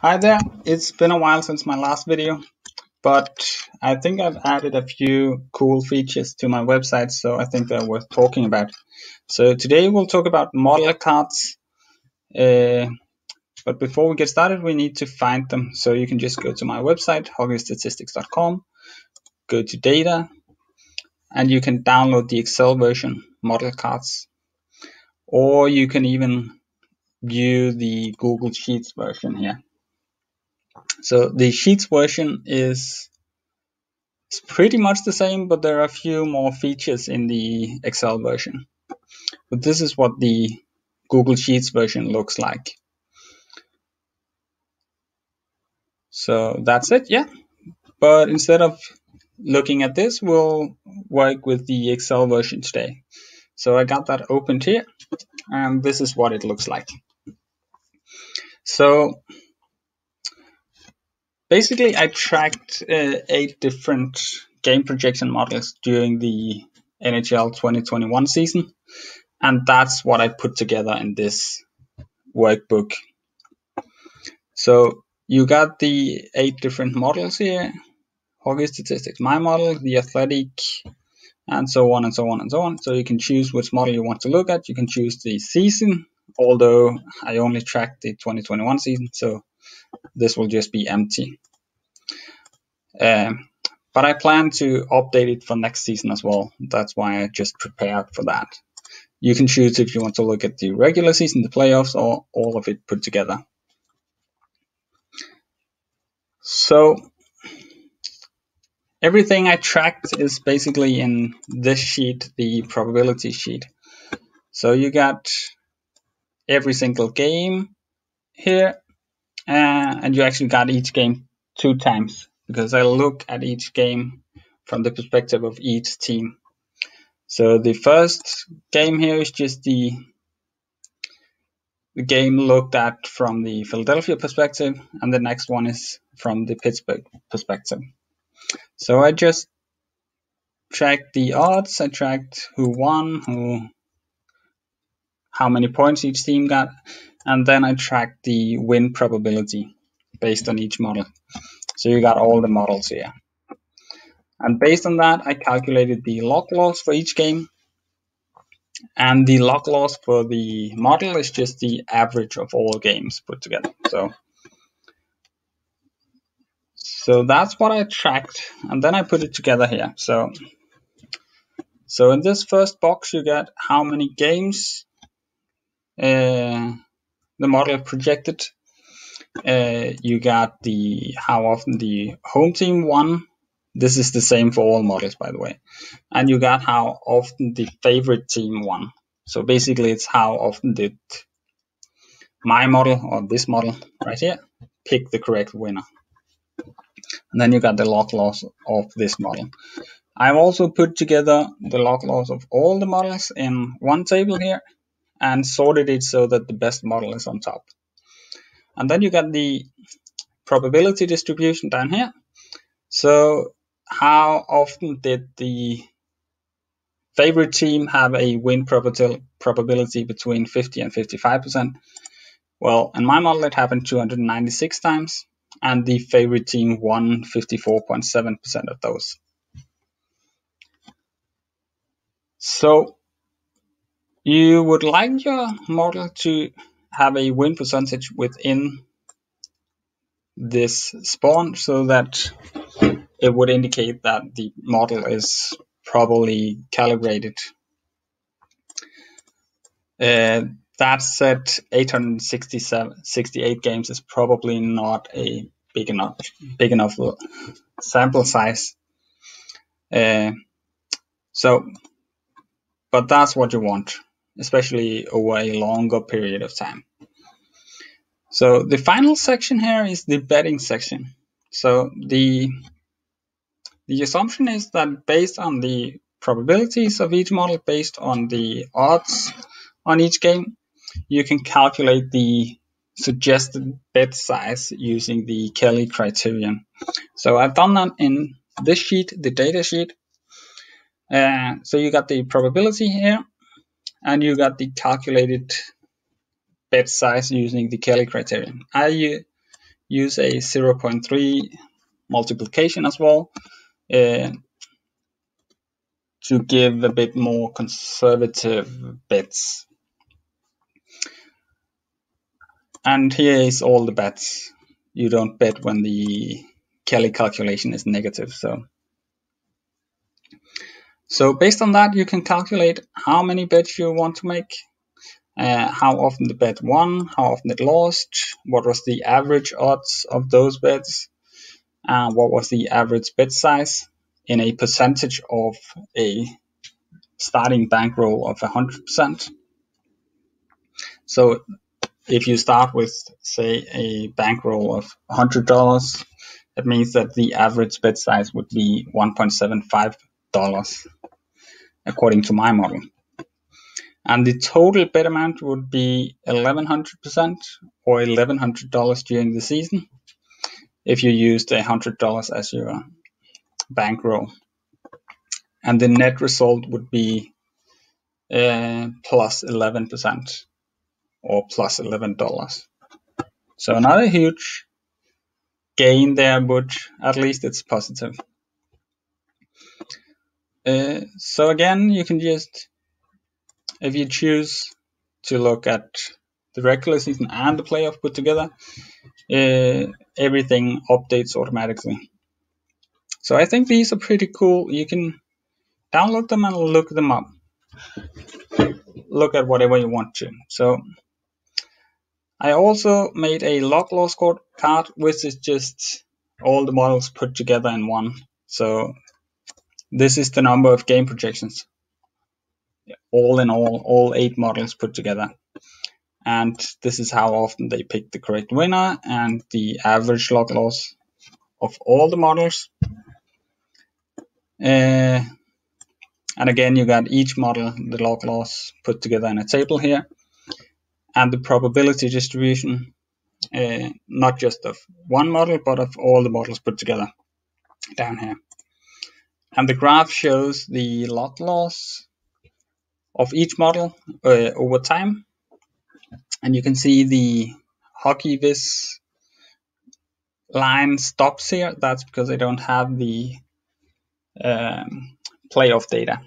Hi there, it's been a while since my last video, but I think I've added a few cool features to my website, so I think they're worth talking about. So today we'll talk about model cards, but before we get started we need to find them. So you can just go to my website, hockeystatistics.com, go to data, and you can download the Excel version model cards, or you can even view the Google Sheets version here. So the Sheets version is pretty much the same, but there are a few more features in the Excel version. But this is what the Google Sheets version looks like. So that's it, yeah. But instead of looking at this, we'll work with the Excel version today. So I got that opened here, and this is what it looks like. So basically I tracked 8 different game projection models during the NHL 2021 season, and that's what I put together in this workbook. So you got the 8 different models here: Hockey Statistics, my model, the Athletic, and so on and so on and so on. So you can choose which model you want to look at. You can choose the season, although I only tracked the 2021 season, so this will just be empty. But I plan to update it for next season as well. That's why I just prepared for that. You can choose if you want to look at the regular season, the playoffs, or all of it put together. So everything I tracked is basically in this sheet, the probability sheet. So you got every single game here, and you actually got each game 2 times, because I look at each game from the perspective of each team. So the first game here is just the game looked at from the Philadelphia perspective, and the next one is from the Pittsburgh perspective. So I just tracked the odds, I tracked who won, how many points each team got, and then I tracked the win probability based on each model. So you got all the models here. And based on that, I calculated the log loss for each game. And the log loss for the model is just the average of all games put together. So that's what I tracked, and then I put it together here. So in this first box, you get how many games the model projected. You got the how often the home team won. This is the same for all models, by the way. And you got how often the favorite team won. So basically it's how often did my model, or this model right here, pick the correct winner. And then you got the log loss of this model. I've also put together the log loss of all the models in one table here and sorted it so that the best model is on top. And then you got the probability distribution down here. So how often did the favorite team have a win probability between 50 and 55%? Well, in my model it happened 296 times, and the favorite team won 54.7% of those. So you would like your model to have a win percentage within this spawn, so that it would indicate that the model is properly calibrated. That said, 868 games is probably not a big enough sample size. But that's what you want, especially over a longer period of time. So the final section here is the betting section. So the assumption is that based on the probabilities of each model, based on the odds on each game, you can calculate the suggested bet size using the Kelly criterion. So I've done that in this sheet, the data sheet. So you got the probability here, and you got the calculated bet size using the Kelly criterion. I use a 0.3 multiplication as well to give a bit more conservative bets. And here is all the bets. You don't bet when the Kelly calculation is negative. So based on that, you can calculate how many bets you want to make, how often the bet won, how often it lost, what was the average odds of those bets, what was the average bet size in a percentage of a starting bankroll of 100%. So if you start with, say, a bankroll of $100, that means that the average bet size would be $1.75 according to my model. And the total bet amount would be 1,100% or $1,100 during the season if you used $100 as your bankroll. And the net result would be plus 11% or plus $11. So not a huge gain there, but at least it's positive. So again, you can just, if you choose to look at the regular season and the playoff put together, everything updates automatically. So I think these are pretty cool. You can download them and look them up. Look at whatever you want to. So I also made a log loss card, which is just all the models put together in one. So this is the number of game projections, all in all 8 models put together. And this is how often they pick the correct winner and the average log loss of all the models. And again, you got each model, the log loss put together in a table here, and the probability distribution, not just of one model, but of all the models put together down here. And the graph shows the log loss of each model over time. And you can see the HockeyViz line stops here. That's because they don't have the playoff data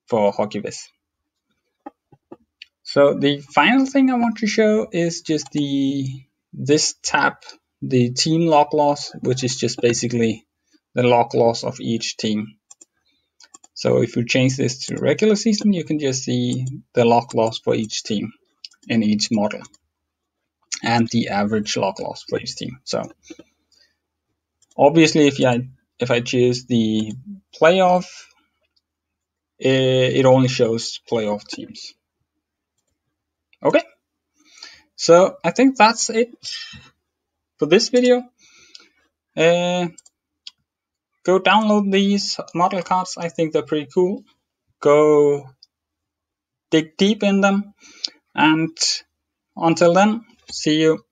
for HockeyViz. So the final thing I want to show is just this tab, the team log loss, which is just basically the log loss of each team. So if you change this to regular season, you can just see the log loss for each team in each model and the average log loss for each team. So obviously, if I choose the playoff, it only shows playoff teams. Okay, so I think that's it for this video. Go download these model cards. I think they're pretty cool. Go dig deep in them, and until then, see you.